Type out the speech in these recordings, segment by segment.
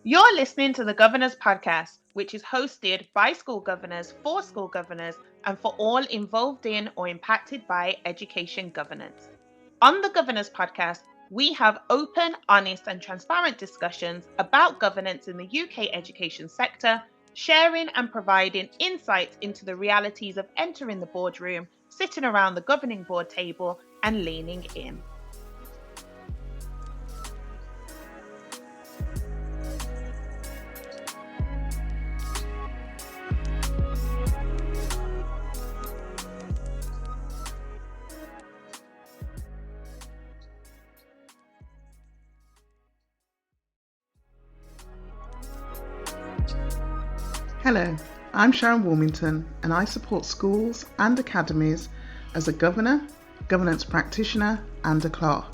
You're listening to the Governor's Podcast, which is hosted by school governors, for school governors, and for all involved in or impacted by education governance. On the Governor's Podcast, we have open, honest, and transparent discussions about governance in the UK education sector, sharing and providing insights into the realities of entering the boardroom, sitting around the governing board table, and leaning in. Hello, I'm Sharon Warmington and I support schools and academies as a governor, governance practitioner and a clerk.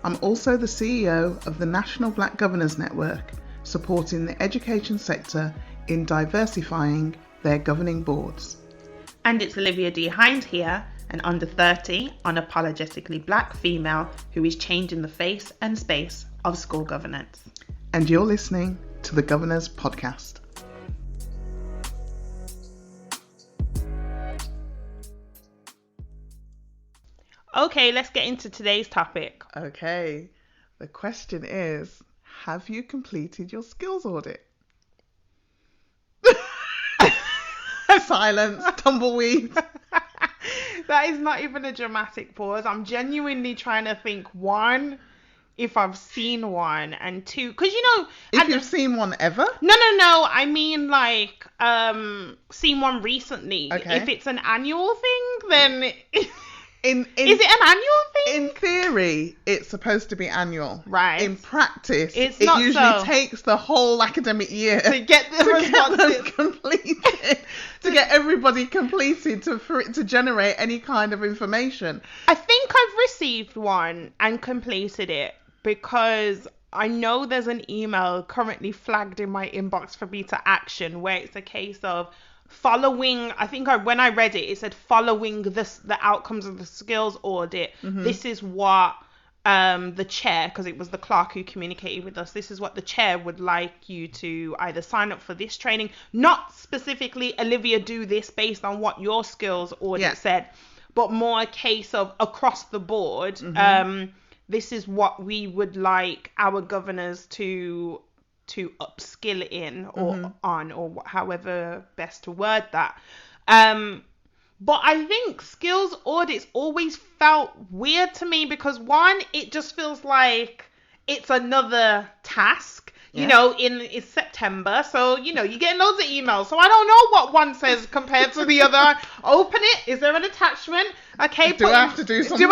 I'm also the CEO of the National Black Governors Network, supporting the education sector in diversifying their governing boards. And it's Olivia D. Hind here, an under 30, unapologetically black female who is changing the face and space of school governance. And you're listening to the Governor's Podcast. Okay, let's get into today's topic. Okay, the question is, have you completed your skills audit? Silence, tumbleweed. That is not even a dramatic pause. I'm genuinely trying to think, one, if I've seen one, and two, because if you've seen one ever? No. I mean, like, seen one recently. Okay. If it's an annual thing, then Is it an annual thing? In theory, it's supposed to be annual. Right. In practice, It's it not usually so. takes the whole academic year To get the responses completed, to get everybody completed for it to generate any kind of information. I think I've received one and completed it because I know there's an email currently flagged in my inbox for me to action where it's a case of following, when I read it, it said following the outcomes of the skills audit. Mm-hmm. This is what the chair, because it was the clerk who communicated with us, this is what the chair would like you to either sign up for this training, not specifically, Olivia, do this based on what your skills audit said, but more a case of across the board. Mm-hmm. This is what we would like our governors to upskill in or on, or however best to word that. But I think skills audits always felt weird to me because, one, it just feels like it's another task. Yeah. It's September, so, you're getting loads of emails. So I don't know what one says compared to the other. Open it. Is there an attachment? Okay. Do I have to do something?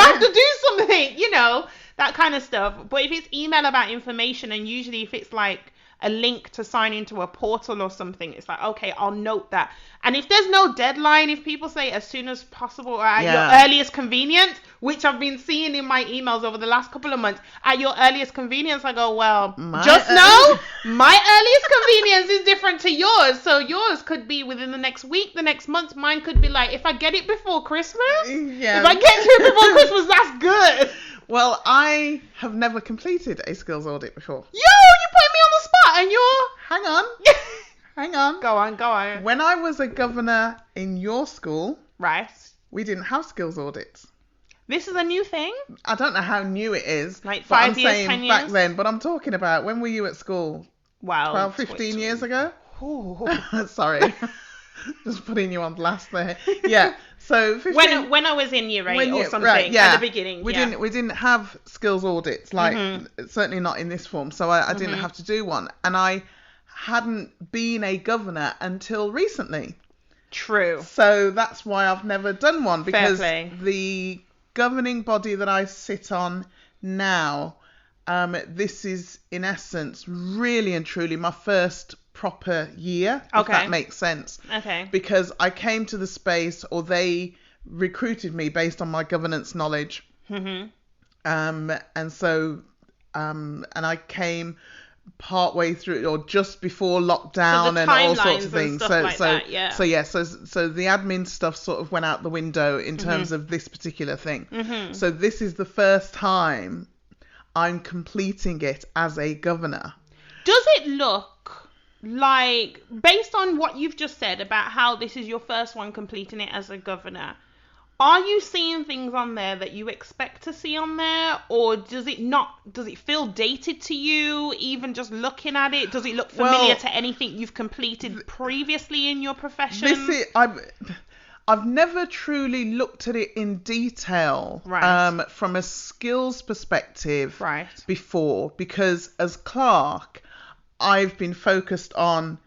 That kind of stuff. But if it's email about information, and usually if it's like a link to sign into a portal or something, it's like, okay, I'll note that. And if there's no deadline, if people say as soon as possible or at your earliest convenience, which I've been seeing in my emails over the last couple of months, at your earliest convenience, I go, well, know my earliest convenience is different to yours. So yours could be within the next week, the next month. Mine could be like, if I get it before Christmas, if I get to it before Christmas, that's good. Well, I have never completed a skills audit before. You put me on the spot and you're... Hang on. Go on. When I was a governor in your school, right, we didn't have skills audits. This is a new thing? I don't know how new it is. Like 5 years, 10 years? Back then, but I'm talking about, when were you at school? Wow. 12, 15 years ago? Sorry. Just putting you on blast there. Yeah. So 15, when I was in year 8 or something, right, at the beginning. We didn't have skills audits, like certainly not in this form. So I didn't have to do one, and I hadn't been a governor until recently. True. So that's why I've never done one, because the governing body that I sit on now, this is in essence really and truly my first proper year, if that makes sense. Okay. Because I came to the space, or they recruited me based on my governance knowledge. Mm-hmm. And I came partway through or just before lockdown and all sorts of things. So the admin stuff sort of went out the window in terms of this particular thing. Mm-hmm. So this is the first time I'm completing it as a governor. Does it look like, based on what you've just said about how this is your first one completing it as a governor, are you seeing things on there that you expect to see on there, or does it feel dated to you, even just looking at it? Does it look familiar to anything you've completed previously in your profession? I've never truly looked at it in detail from a skills perspective before, because as clerk, I've been focused on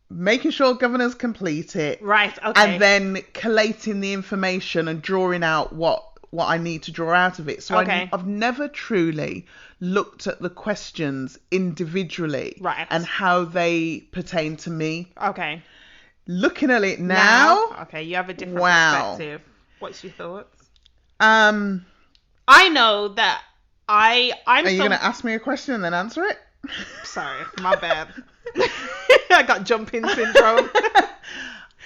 making sure governors complete it, and then collating the information and drawing out what I need to draw out of it. So I've never truly looked at the questions individually and how they pertain to me. Okay. Looking at it now, you have a different perspective. What's your thoughts? I know that I'm. Are you going to ask me a question and then answer it? Sorry, my bad. I got jumping syndrome.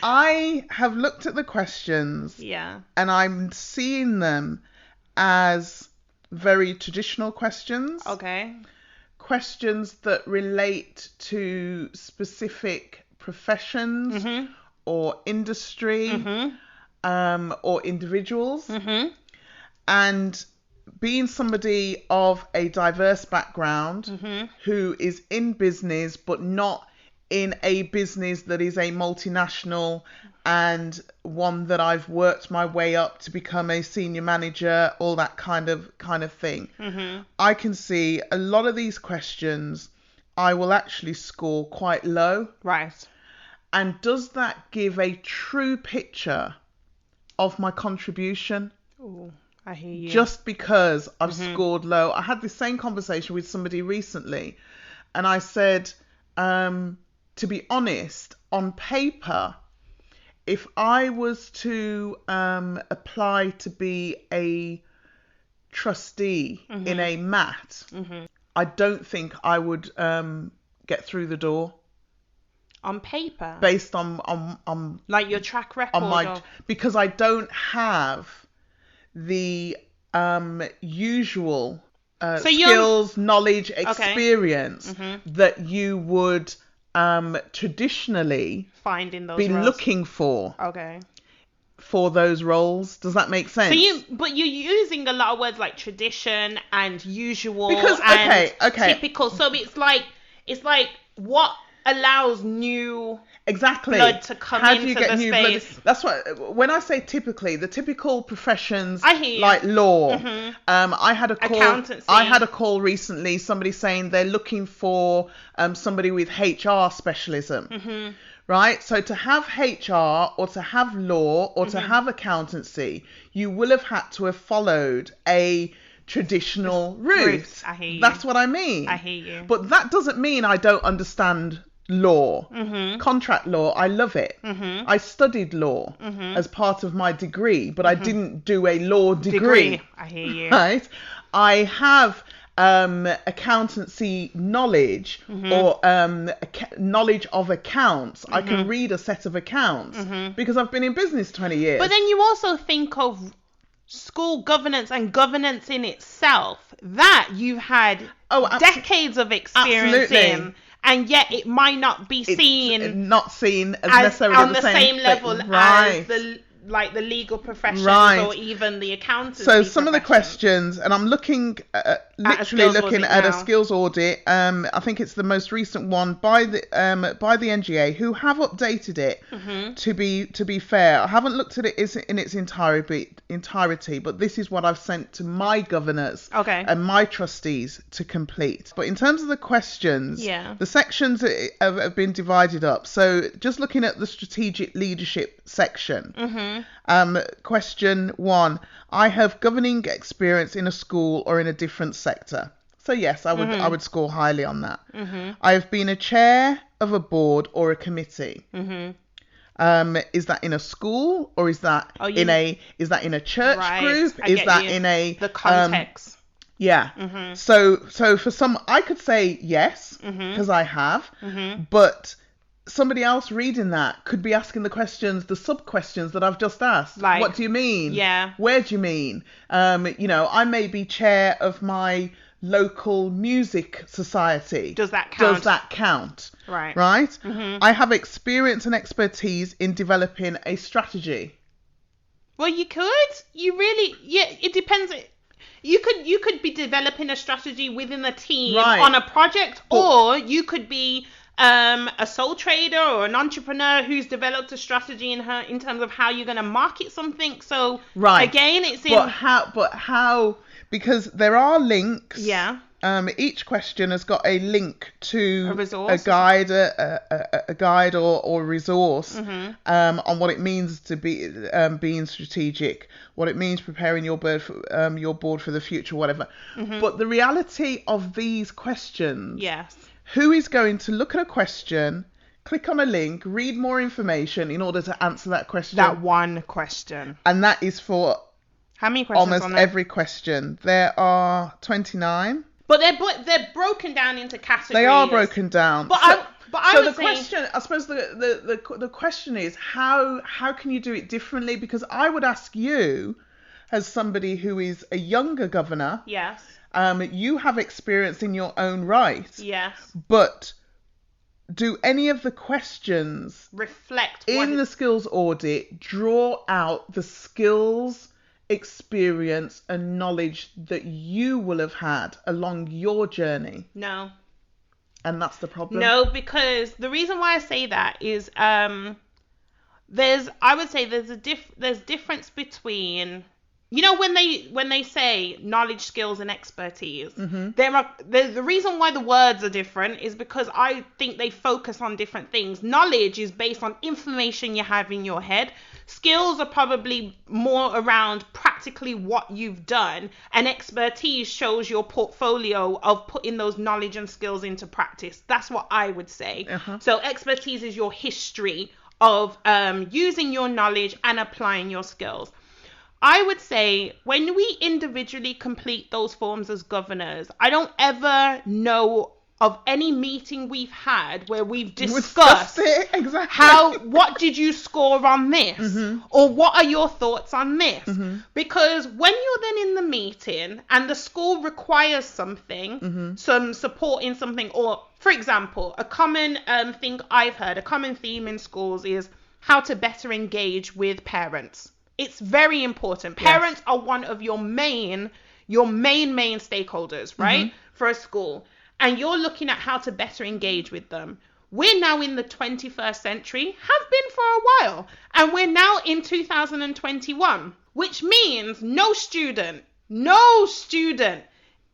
I have looked at the questions, and I'm seeing them as very traditional questions. Okay. Questions that relate to specific professions or industry or individuals. And being somebody of a diverse background who is in business, but not in a business that is a multinational and one that I've worked my way up to become a senior manager, all that kind of thing. I can see a lot of these questions I will actually score quite low. Right. And does that give a true picture of my contribution? Ooh, I hear you. Just because I've scored low. I had the same conversation with somebody recently, and I said, to be honest, on paper, if I was to apply to be a trustee in a MAT, I don't think I would get through the door. On paper? Based on like your track record? Because I don't have the usual skills, knowledge, experience that you would traditionally find in those be roles. Looking for. Okay. For those roles. Does that make sense? But you're using a lot of words like tradition and usual and typical. So it's like what allows new blood to come into the space. Blood? That's what, when I say typically, the typical professions like law. I had a call. Accountancy. I had a call recently. Somebody saying they're looking for somebody with HR specialism. Right? So to have HR or to have law or to have accountancy, you will have had to have followed a traditional route. I hear you. That's what I mean. I hear you. But that doesn't mean I don't understand law, contract law. I love it. I studied law as part of my degree, but I didn't do a law degree. I hear you. Right? I have accountancy knowledge or knowledge of accounts. I can read a set of accounts because I've been in business 20 years. But then you also think of school governance and governance in itself that you've had decades of experience in, and yet it might not be seen as necessarily on the same level as the legal professions or even the accountancy. So some of the questions, and I'm looking literally looking at a skills audit. I think it's the most recent one by the NGA, who have updated it. To be fair, I haven't looked at it in its entirety, but this is what I've sent to my governors and my trustees to complete. But in terms of the questions, the sections have been divided up. So just looking at the strategic leadership section. Question 1: I have governing experience in a school or in a different sector. So yes, I would score highly on that. I have been a chair of a board or a committee. Is that in a school or is that in a church group? Is that in the context? So for some, I could say yes because I have, but somebody else reading that could be asking the questions, the sub questions that I've just asked. Like, what do you mean? Yeah. Where do you mean? I may be chair of my local music society. Does that count? Right. Mm-hmm. I have experience and expertise in developing a strategy. Well, you could. It depends. You could be developing a strategy within a team on a project, or you could be a sole trader or an entrepreneur who's developed a strategy in terms of how you're going to market something. So again, it's in. But how? Because there are links. Yeah. Each question has got a link to a resource, a guide or resource mm-hmm. On what it means to be being strategic, what it means preparing your board for the future, whatever. Mm-hmm. But the reality of these questions, yes, who is going to look at a question, click on a link, read more information in order to answer that question? That one question, and that is for how many questions? Almost every question. There are 29. But they're broken down into categories. They are broken down. But question, I suppose the question is how can you do it differently? Because I would ask you, as somebody who is a younger governor, yes, you have experience in your own right, yes, but do any of the questions reflect in the skills audit draw out the skills, experience and knowledge that you will have had along your journey? No. And that's the problem? No, because the reason why I say that is there's difference between, when they say knowledge, skills and expertise, mm-hmm. the reason why the words are different is because I think they focus on different things. Knowledge is based on information you have in your head. Skills are probably more around practically what you've done, and expertise shows your portfolio of putting those knowledge and skills into practice. That's what I would say. Uh-huh. So expertise is your history of using your knowledge and applying your skills. I would say when we individually complete those forms as governors, I don't ever know of any meeting we've had where we've discussed it, exactly. what did you score on this, mm-hmm. or what are your thoughts on this, mm-hmm. because when you're then in the meeting and the school requires something, mm-hmm. some support in something, or for example, a common thing I've heard, a common theme in schools is how to better engage with parents. It's very important. Parents are one of your main stakeholders, right? Mm-hmm. For a school. And you're looking at how to better engage with them. We're now in the 21st century, have been for a while, and we're now in 2021, which means no student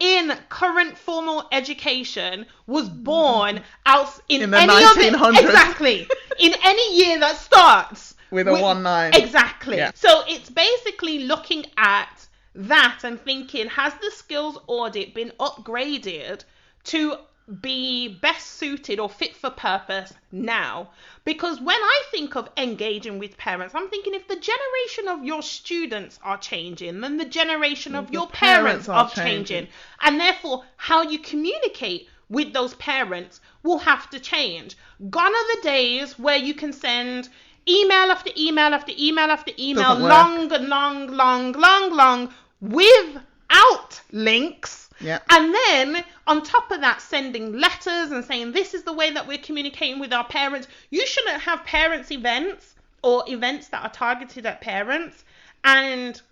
in current formal education was born out in the any 1900s. Exactly. In any year that starts with a 1-9. Exactly. Yeah. So it's basically looking at that and thinking, has the skills audit been upgraded to be best suited or fit for purpose now? Because when I think of engaging with parents, I'm thinking if the generation of your students are changing, then the generation of your parents are changing. And therefore, how you communicate with those parents will have to change. Gone are the days where you can send email after email after email after email, long, without links. Yeah. And then on top of that, sending letters and saying this is the way that we're communicating with our parents. You shouldn't have parents events or events that are targeted at parents, and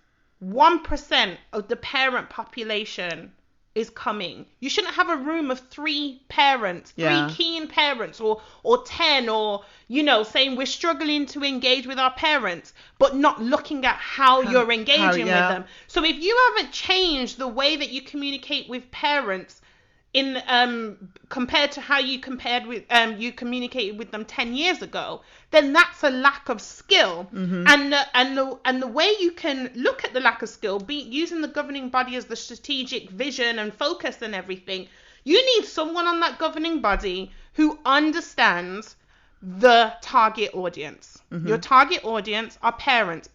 1% of the parent population is coming. You shouldn't have a room of 3 parents, 3 keen parents, or 10, or saying we're struggling to engage with our parents, but not looking at how you're engaging with them. So if you haven't changed the way that you communicate with parents in compared to how you communicated with them 10 years ago, then that's a lack of skill. Mm-hmm. And the way you can look at the lack of skill, be using the governing body as the strategic vision and focus and everything, you need someone on that governing body who understands the target audience. Mm-hmm. Your target audience are parents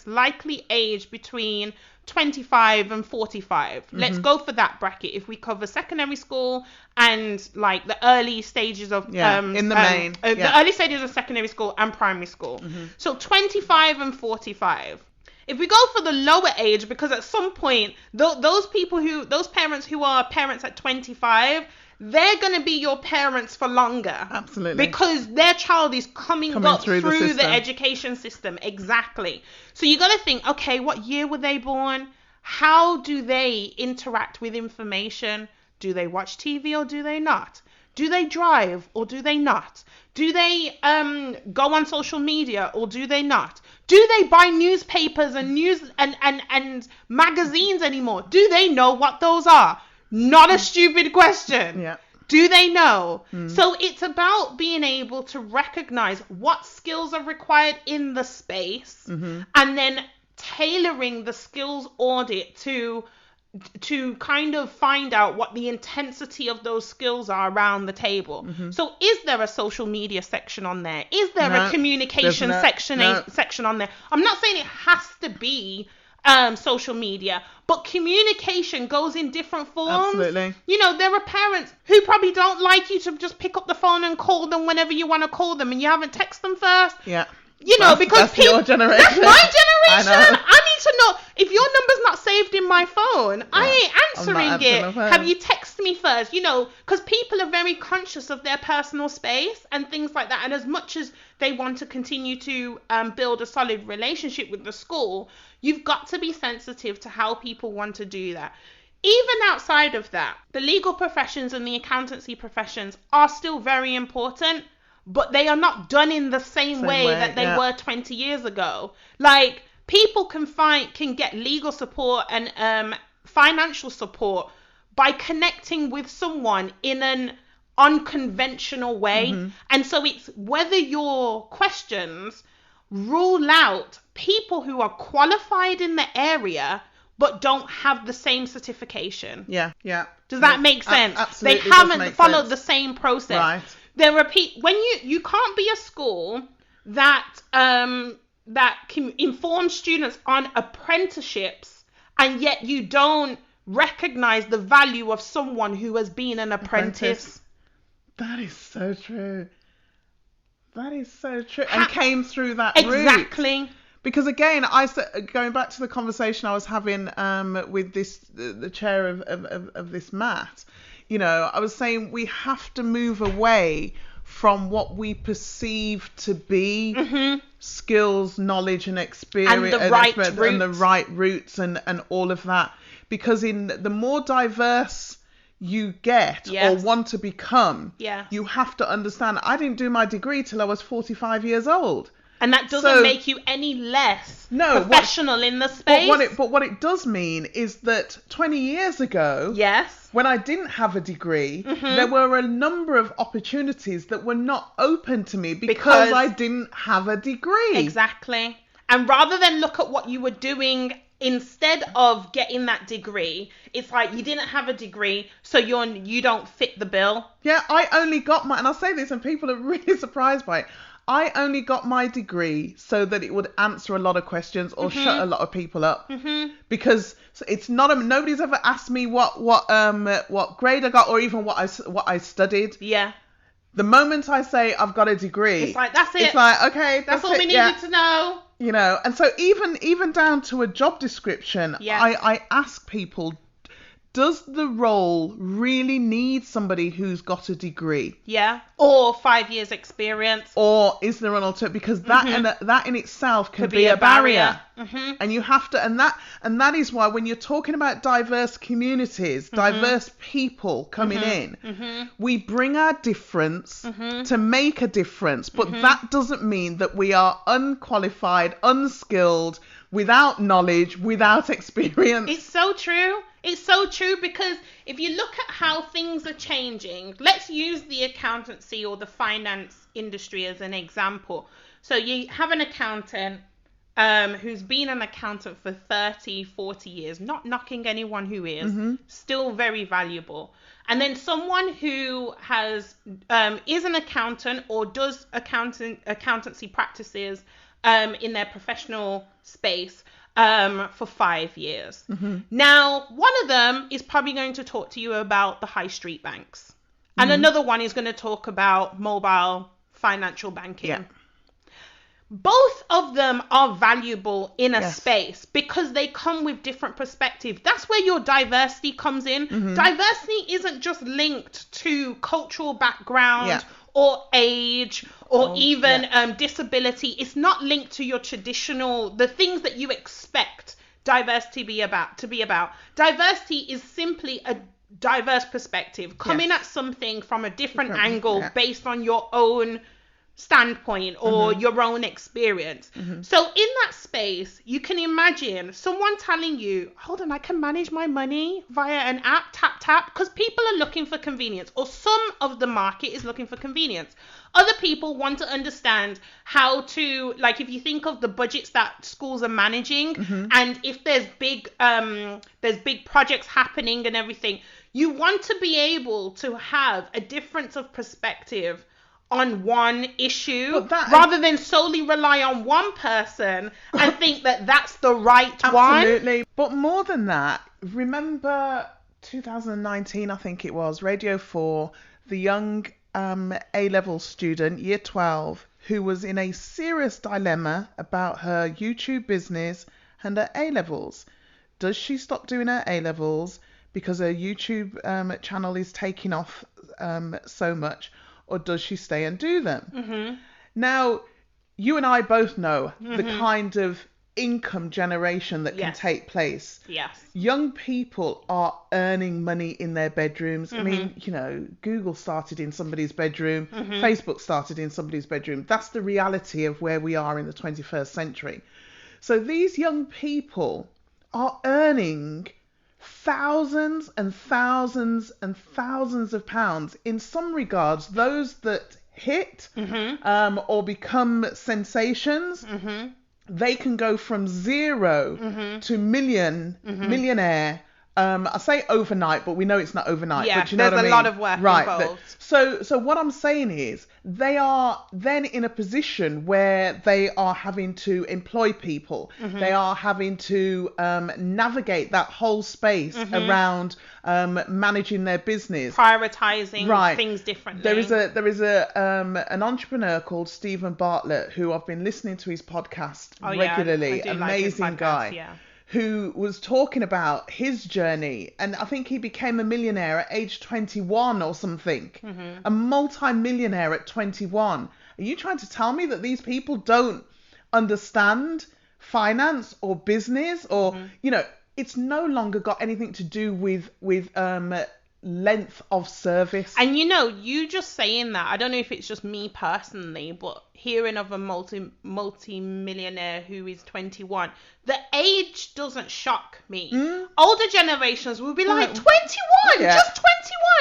likely aged between 25 and 45. Let's go for that bracket. If we cover secondary school and like the early stages of the early stages of secondary school and primary school. So 25 and 45. If we go for the lower age, because at some point those parents who are parents at 25, they're going to be your parents for longer. Absolutely. Because their child is coming up through the education system. Exactly. So you got to think, okay, what year were they born? How do they interact with information? Do they watch TV or do they not? Do they drive or do they not? Do they go on social media or do they not? Do they buy newspapers and news and magazines anymore? Do they know what those are? Not a stupid question. Yeah. Do they know? So it's about being able to recognize what skills are required in the space and then tailoring the skills audit to kind of find out what the intensity of those skills are around the table. So is there a social media section on there? Is there a communication section on there? I'm not saying it has to be social media, but communication goes in different forms. Absolutely. You know, there are parents who probably don't like you to just pick up the phone and call them whenever you want to call them and you haven't texted them first. Yeah. You know, because that's your generation. That's my generation. I know. I need to know if your number's not saved in my phone. Yeah. I ain't answering it. Have you texted me first? You know, because people are very conscious of their personal space and things like that. And as much as they want to continue to build a solid relationship with the school, you've got to be sensitive to how people want to do that. Even outside of that, the legal professions and the accountancy professions are still very important. But they are not done in the same way that they were 20 years ago. Like, people can get legal support and financial support by connecting with someone in an unconventional way. And so it's whether your questions rule out people who are qualified in the area but don't have the same certification. Yeah. Does that make sense? Absolutely. They haven't followed the same process. Right. There are when you can't be a school that can inform students on apprenticeships and yet you don't recognize the value of someone who has been an apprentice. That is so true. And came through that route. Exactly. Because again, going back to the conversation I was having with the chair of this MAT, you know, I was saying we have to move away from what we perceive to be skills, knowledge and experience and the right routes and all of that. Because the more diverse you get or want to become, you have to understand, I didn't do my degree till I was 45 years old. And that doesn't make you any less professional in the space. But what it does mean is that 20 years ago, when I didn't have a degree, there were a number of opportunities that were not open to me because I didn't have a degree. Exactly. And rather than look at what you were doing instead of getting that degree, it's like you didn't have a degree, so you don't fit the bill. Yeah, I only got and I'll say this and people are really surprised by it. I only got my degree so that it would answer a lot of questions or shut a lot of people up. Because it's not nobody's ever asked me what grade I got or even what I studied. Yeah. The moment I say I've got a degree, it's like that's it. It's like okay, that's all we needed to know. You know, and so even down to a job description, I ask people, does the role really need somebody who's got a degree? Yeah. Or 5 years experience. Or is there an alternative? Because that in itself could be a barrier. And you have to, and that is why when you're talking about diverse communities, diverse people coming in, we bring our difference to make a difference. But that doesn't mean that we are unqualified, unskilled, without knowledge, without experience. It's so true. It's so true because if you look at how things are changing, let's use the accountancy or the finance industry as an example. So you have an accountant who's been an accountant for 30, 40 years, not knocking anyone who is, still very valuable. And then someone who has is an accountant or does accountancy practices in their professional space, for 5 years. Now, one of them is probably going to talk to you about the high street banks. And another one is going to talk about mobile financial banking. Yeah. Both of them are valuable in a space because they come with different perspectives. That's where your diversity comes in. Diversity isn't just linked to cultural background or age or even disability. It's not linked to your traditional, the things that you expect diversity to be about. Diversity is simply a diverse perspective, coming at something from a different angle based on your own standpoint or your own experience. So in that space, you can imagine someone telling you, hold on, I can manage my money via an app, tap, because people are looking for convenience, or some of the market is looking for convenience. Other people want to understand how to, like, if you think of the budgets that schools are managing, and if there's big projects happening and everything, you want to be able to have a difference of perspective on one issue rather than solely rely on one person and think that that's the right one. Absolutely. But more than that, remember 2019, I think it was, Radio 4, the young A-level student, year 12, who was in a serious dilemma about her YouTube business and her A-levels. Does she stop doing her A-levels because her YouTube channel is taking off so much? Or does she stay and do them? Now, you and I both know the kind of income generation that can take place. Young people are earning money in their bedrooms. I mean, you know, Google started in somebody's bedroom. Facebook started in somebody's bedroom. That's the reality of where we are in the 21st century. So these young people are earning thousands and thousands and thousands of pounds. In some regards, those that hit or become sensations, they can go from zero to millionaire. I say overnight, but we know it's not overnight. Yeah, but you know there's what I mean? a lot of work involved. So what I'm saying is they are then in a position where they are having to employ people. They are having to navigate that whole space around managing their business, prioritizing things differently. There is an entrepreneur called Stephen Bartlett who I've been listening to his podcast regularly. Amazing guy. Who was talking about his journey, and I think he became a millionaire at age 21 or something, a multi-millionaire at 21. Are you trying to tell me that these people don't understand finance or business or, you know, it's no longer got anything to do with length of service? And you know, you just saying that, I don't know if it's just me personally, but hearing of a multi-millionaire who is 21, the age doesn't shock me. Older generations will be like, 21, just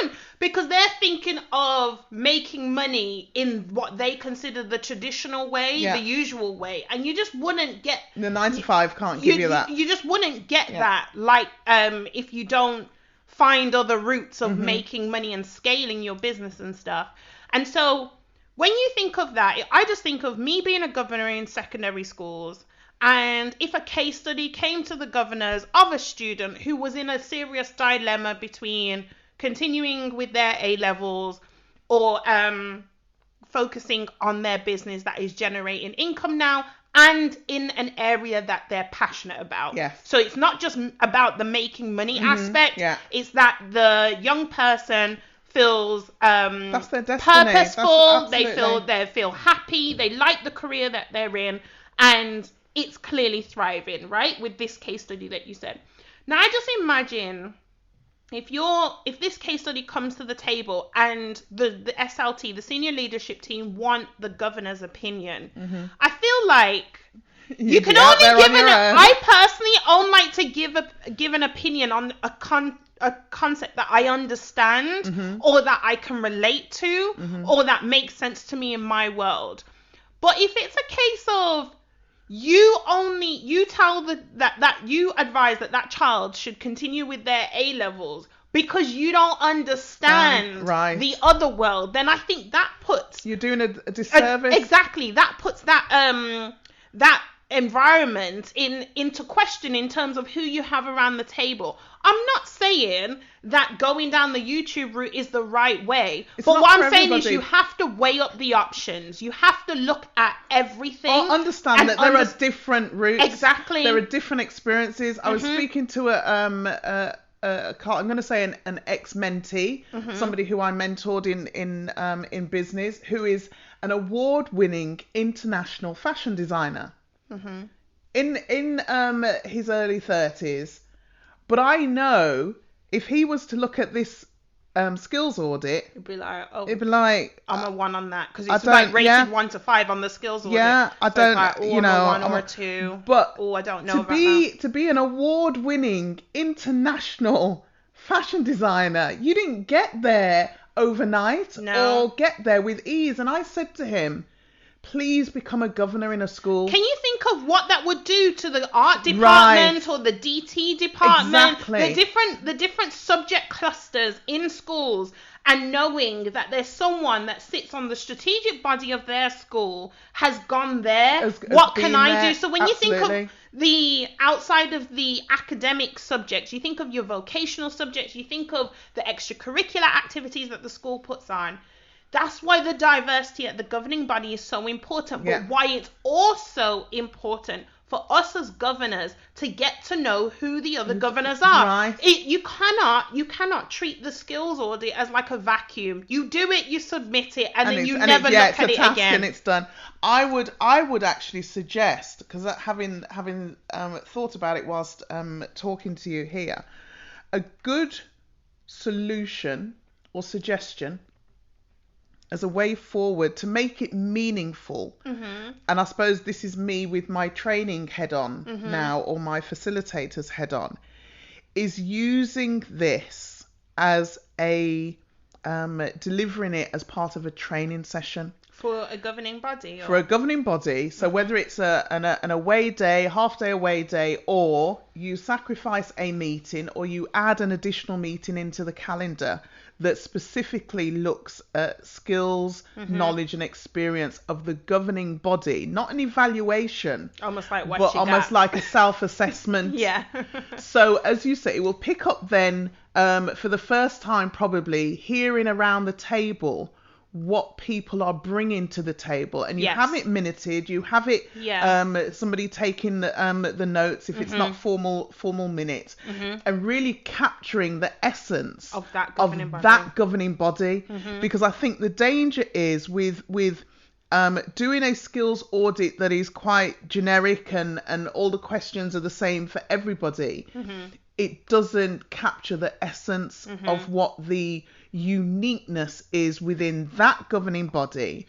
21, because they're thinking of making money in what they consider the traditional way, the usual way, and you just wouldn't get the 9 to 5 can't give you that. You just wouldn't get that, like if you don't find other routes of making money and scaling your business and stuff. And so when you think of that, I just think of me being a governor in secondary schools, and if a case study came to the governors of a student who was in a serious dilemma between continuing with their A-levels or focusing on their business that is generating income now, and in an area that they're passionate about. So it's not just about the making money aspect. It's that the young person feels that's their destiny. Purposeful. They feel happy. They like the career that they're in, and it's clearly thriving, right? With this case study that you said. Now I just imagine if this case study comes to the table and the SLT, the senior leadership team, want the governor's opinion, I feel like you can only give I personally only like to give an opinion on a concept that I understand or that I can relate to or that makes sense to me in my world. But if it's a case of you tell that you advise that child should continue with their A-levels because you don't understand the other world, then I think that puts... You're doing a disservice. Exactly. That puts that environment into question in terms of who you have around the table. I'm not saying that going down the YouTube route is the right way, but what I'm saying is you have to weigh up the options. You have to look at everything. Or understand that there are different routes. Exactly. There are different experiences. I was speaking to I'm going to say an ex-mentee, somebody who I mentored in business, who is an award-winning international fashion designer in his early 30s. But I know if he was to look at this skills audit, it'd be like, I'm a 1 on that, because it's like rated 1 to 5 on the skills audit. Yeah, I don't, like, you know, I'm a 1 or a 2. But I don't know to be an award-winning international fashion designer, you didn't get there overnight or get there with ease. And I said to him, please become a governor in a school. Can you think of what that would do to the art department or the DT department? Exactly. The different subject clusters in schools, and knowing that there's someone that sits on the strategic body of their school has gone there. What can I do? So when you think of the outside of the academic subjects, you think of your vocational subjects, you think of the extracurricular activities that the school puts on. That's why the diversity at the governing body is so important, but why it's also important for us as governors to get to know who the other governors are. Right. You cannot treat the skills audit as like a vacuum. You do it, you submit it, and then you never look at it again. And it's done. I would actually suggest, because having thought about it whilst talking to you here, a good solution or suggestion as a way forward to make it meaningful. And I suppose this is me with my training head on now, or my facilitators head on, is using this as a delivering it as part of a training session. For a governing body? For a governing body. So whether it's an away day, half-day away day, or you sacrifice a meeting, or you add an additional meeting into the calendar that specifically looks at skills, knowledge and experience of the governing body, not an evaluation, almost like what but you almost got. like a self-assessment. So as you say, it will pick up then for the first time probably hearing around the table what people are bringing to the table, and you have it minuted, you have it somebody taking the notes if it's not formal minutes, and really capturing the essence of that governing body. Because I think the danger is with doing a skills audit that is quite generic and all the questions are the same for everybody. It doesn't capture the essence of what the uniqueness is within that governing body,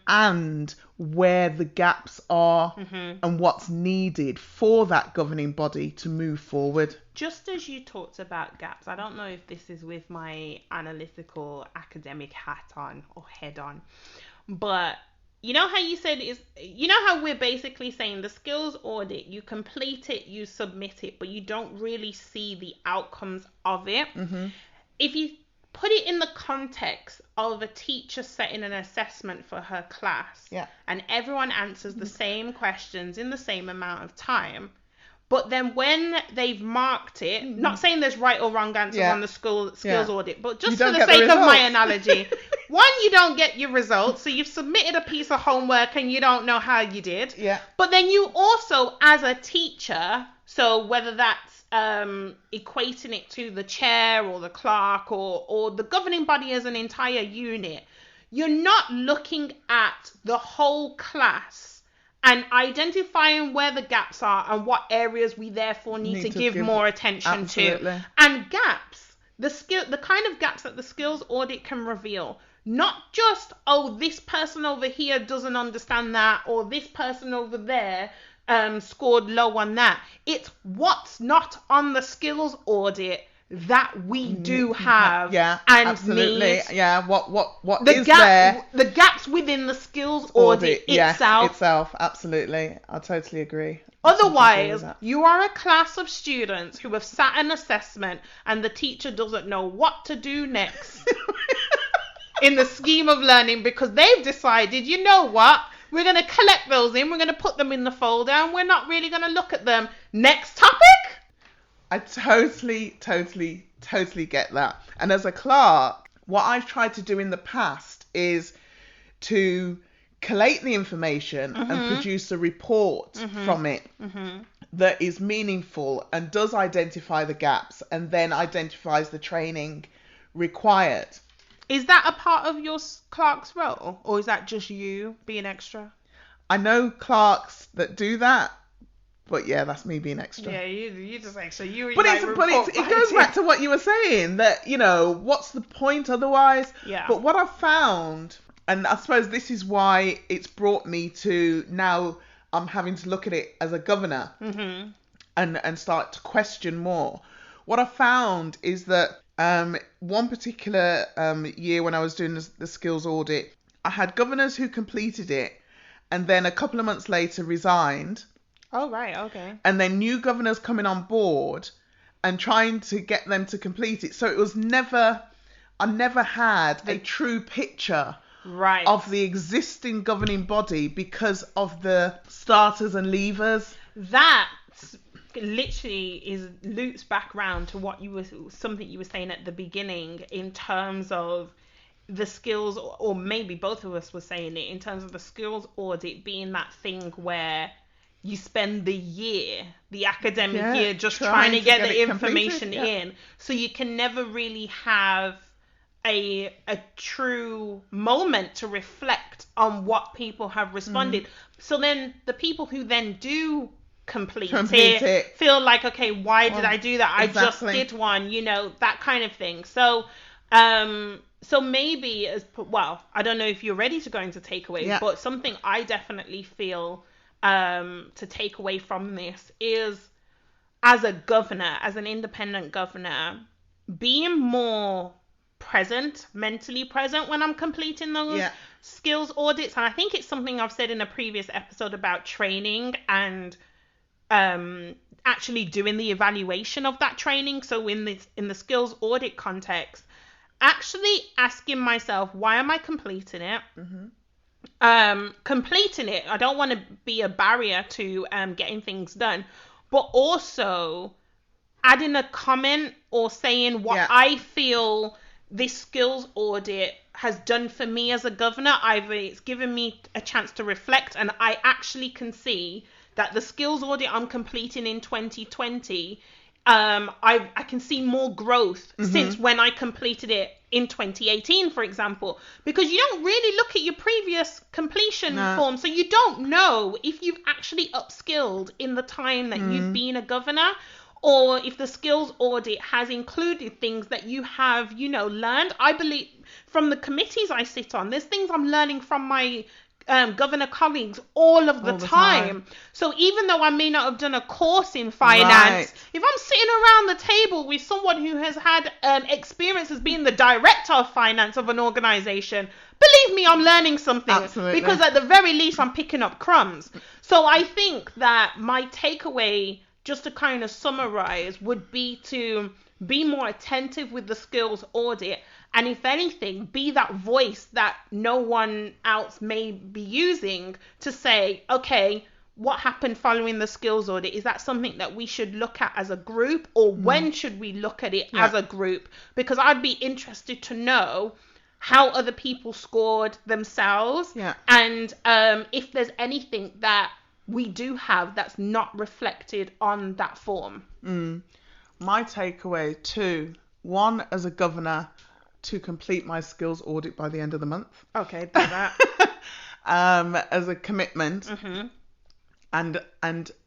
and where the gaps are, and what's needed for that governing body to move forward. Just as you talked about gaps, I don't know if this is with my analytical academic hat on or head on, but you know how you said how we're basically saying the skills audit, you complete it, you submit it, but you don't really see the outcomes of it. If you put it in the context of a teacher setting an assessment for her class, and everyone answers the same questions in the same amount of time, but then when they've marked it, not saying there's right or wrong answers on the skills audit, but just for the sake of my analogy, one, you don't get your results, so you've submitted a piece of homework and you don't know how you did. But then you also, as a teacher, so whether that's equating it to the chair or the clerk or the governing body as an entire unit, you're not looking at the whole class and identifying where the gaps are and what areas we therefore need to give more attention to. And gaps, the kind of gaps that the skills audit can reveal, not just, this person over here doesn't understand that, or this person over there scored low on that. It's what's not on the skills audit that we do have. And absolutely. Need. What the is there? The gaps within the skills audit itself. Absolutely. I totally agree. Otherwise, you are a class of students who have sat an assessment and the teacher doesn't know what to do next in the scheme of learning, because they've decided, you know what? We're going to collect those in. We're going to put them in the folder, and we're not really going to look at them. Next topic. I totally get that. And as a clerk, what I've tried to do in the past is to collate the information and produce a report from it that is meaningful and does identify the gaps and then identifies the training required. Is that a part of your clerk's role, or is that just you being extra? I know clerks that do that, but yeah, that's me being extra. Yeah, you just extra. It goes back to what you were saying, that, what's the point otherwise? Yeah. But what I've found, and I suppose this is why it's brought me to now I'm having to look at it as a governor and start to question more. What I found is that one particular year when I was doing the skills audit, I had governors who completed it and then a couple of months later resigned. Oh, right, okay. And then new governors coming on board and trying to get them to complete it. So it was I never had a true picture of the existing governing body because of the starters and leavers. That literally loops back round to something you were saying at the beginning in terms of the skills, or maybe both of us were saying it, in terms of the skills audit being that thing where you spend the academic year just trying to get the information in. So you can never really have a true moment to reflect on what people have responded. So then the people who then do complete it feel like, okay, why did I do that? Exactly. I just did one, that kind of thing. So maybe I don't know if you're ready to go into takeaways, but something I definitely feel to take away from this is, as a governor, as an independent governor, being more mentally present when I'm completing those skills audits. And I think it's something I've said in a previous episode about training and actually doing the evaluation of that training. So in the skills audit context, actually asking myself, why am I completing it? Completing it, I don't want to be a barrier to getting things done, but also adding a comment or saying what I feel this skills audit has done for me as a governor. Either it's given me a chance to reflect, and I actually can see that the skills audit I'm completing in 2020, I can see more growth since when I completed it in 2018, for example, because you don't really look at your previous completion form. So you don't know if you've actually upskilled in the time that you've been a governor, or if the skills audit has included things that you have, learned. I believe from the committees I sit on, there's things I'm learning from my governor colleagues all of the time. So even though I may not have done a course in finance, if I'm sitting around the table with someone who has had experience as being the director of finance of an organization, believe me, I'm learning something. Absolutely. Because at the very least, I'm picking up crumbs. So I think that my takeaway, just to kind of summarize, would be to be more attentive with the skills audit, and if anything, be that voice that no one else may be using to say, okay, what happened following the skills audit? Is that something that we should look at as a group, or when should we look at it as a group? Because I'd be interested to know how other people scored themselves, and if there's anything that we do have that's not reflected on that form. My takeaway too, one, as a governor, to complete my skills audit by the end of the month. Okay, do that. As a commitment. And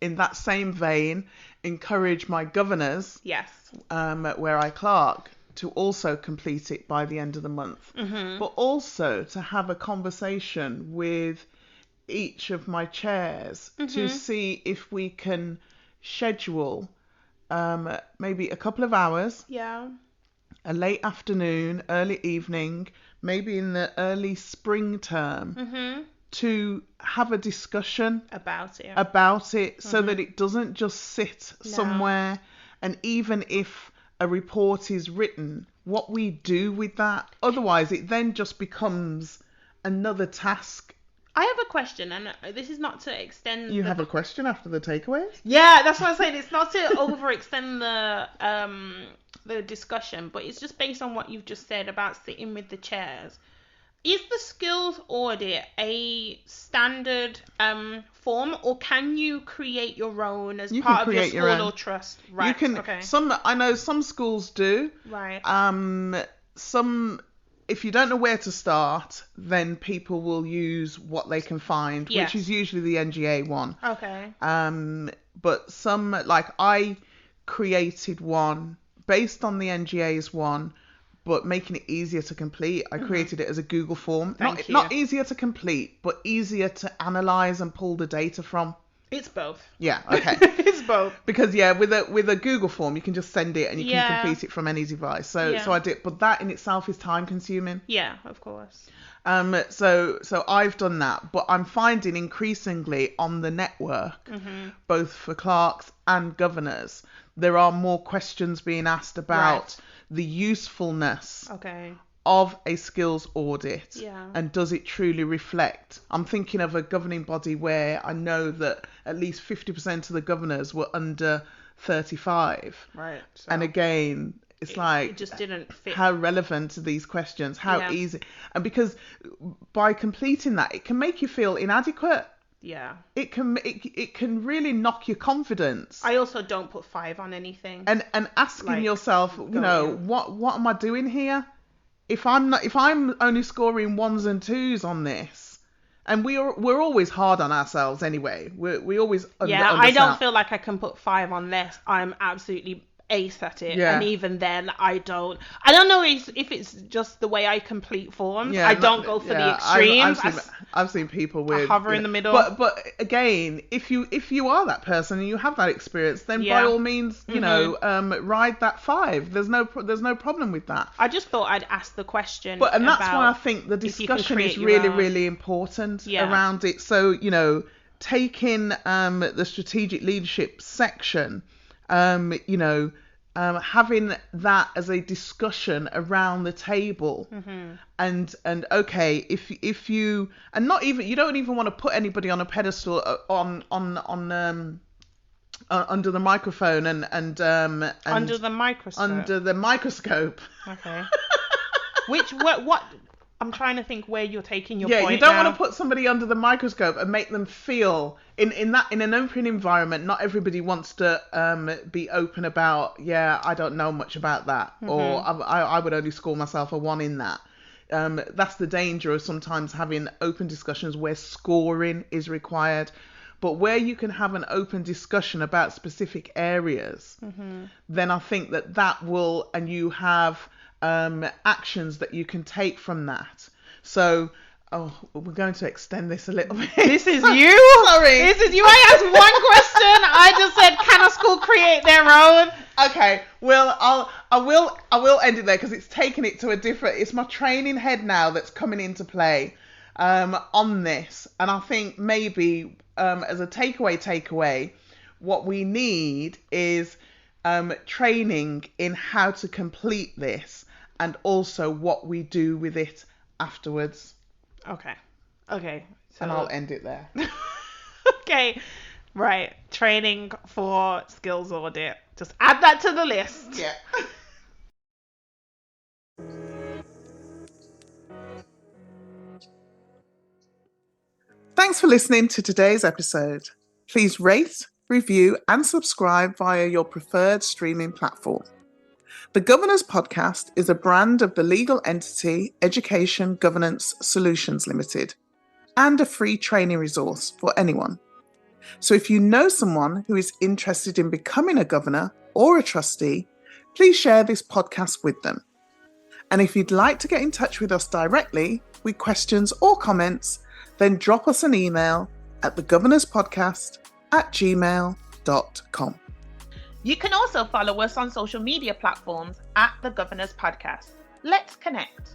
in that same vein, encourage my governors, where I clerk, to also complete it by the end of the month. But also to have a conversation with each of my chairs to see if we can schedule maybe a couple of hours, a late afternoon, early evening, maybe in the early spring term, to have a discussion about it so that it doesn't just sit somewhere. And even if a report is written, what we do with that, otherwise it then just becomes another task I have a question, and this is not to extend. You have a question after the takeaways? Yeah, that's what I'm saying. It's not to overextend the discussion, but it's just based on what you've just said about sitting with the chairs. Is the skills audit a standard form, or can you create your own as part of your school or trust? Right. You can. Okay. I know some schools do. Right. Some. If you don't know where to start, then people will use what they can find, which is usually the NGA one. Okay. But some, like I created one based on the NGA's one, but making it easier to complete. I created it as a Google form. Not easier to complete, but easier to analyze and pull the data from. It's both. Yeah, okay. It's both. Because with a Google form, you can just send it and you can complete it from any device. So I did, but that in itself is time consuming. Yeah, of course. So I've done that, but I'm finding increasingly on the network, both for clerks and governors, there are more questions being asked about the usefulness of a skills audit, and does it truly reflect? I'm thinking of a governing body where I know that at least 50% of the governors were under 35. Right. So and again, it just didn't fit. How relevant are these questions? How easy? And because by completing that, it can make you feel inadequate. Yeah. It can really knock your confidence. I also don't put 5 on anything. And asking yourself, what am I doing here? If I'm only scoring 1s and 2s on this, and we're always hard on ourselves anyway. We always I don't feel like I can put 5 unless I'm absolutely ace at it, and even then I don't know if it's just the way I complete forms. I don't go for the extremes. I've seen people with hover in the middle, but again, if you are that person and you have that experience, then by all means ride that 5. There's no problem with that. I just thought I'd ask the question, and that's why I think the discussion is really important around it. So taking the strategic leadership section, having that as a discussion around the table, and okay, if you, and not even, you don't even want to put anybody on a pedestal on under the microphone and under the microscope. Okay. What I'm trying to think where you're taking your point. Yeah, you don't want to put somebody under the microscope and make them feel in an open environment. Not everybody wants to be open about, I don't know much about that, or I would only score myself a 1 in that. That's the danger of sometimes having open discussions where scoring is required. But where you can have an open discussion about specific areas, then I think that will, and you have actions that you can take from that. So, we're going to extend this a little bit. This is you? Sorry. This is you. I asked one question. I just said, can a school create their own? Okay. Well, I will end it there because it's taken it to a different. It's my training head now that's coming into play on this, and I think maybe as a takeaway, what we need is training in how to complete this, and also what we do with it afterwards. Okay. So, and I'll end it there. Okay. Right. Training for skills audit. Just add that to the list. Yeah. Thanks for listening to today's episode. Please rate, review, and subscribe via your preferred streaming platform. The Governor's Podcast is a brand of the legal entity Education Governance Solutions Limited, and a free training resource for anyone. So if you know someone who is interested in becoming a governor or a trustee, please share this podcast with them. And if you'd like to get in touch with us directly with questions or comments, then drop us an email at thegovernorspodcast@gmail.com. You can also follow us on social media platforms at The Governor's Podcast. Let's connect.